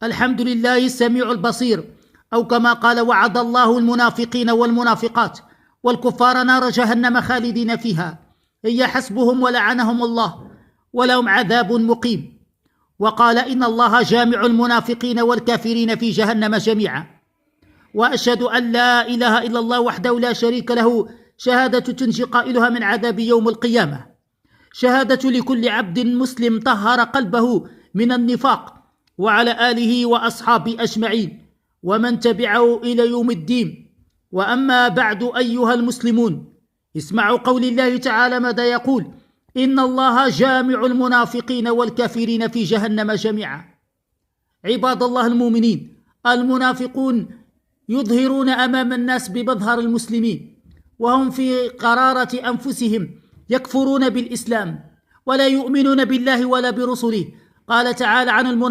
الحمد لله السميع البصير، أو كما قال: وعد الله المنافقين والمنافقات والكفار نار جهنم خالدين فيها هي حسبهم ولعنهم الله ولهم عذاب مقيم. وقال: إن الله جامع المنافقين والكافرين في جهنم جميعا. وأشهد أن لا إله إلا الله وحده لا شريك له، شهادة تنجي قائلها من عذاب يوم القيامة، شهادة لكل عبد مسلم طهر قلبه من النفاق، وعلى آله وأصحابه أجمعين ومن تبعه إلى يوم الدين. وأما بعد أيها المسلمون، اسمعوا قول الله تعالى ماذا يقول: إن الله جامع المنافقين والكافرين في جهنم جميعا. عباد الله المؤمنين، المنافقون يظهرون أمام الناس بمظهر المسلمين، وهم في قرارة أنفسهم يكفرون بالإسلام ولا يؤمنون بالله ولا برسله. قال تعالى عن المنافقين: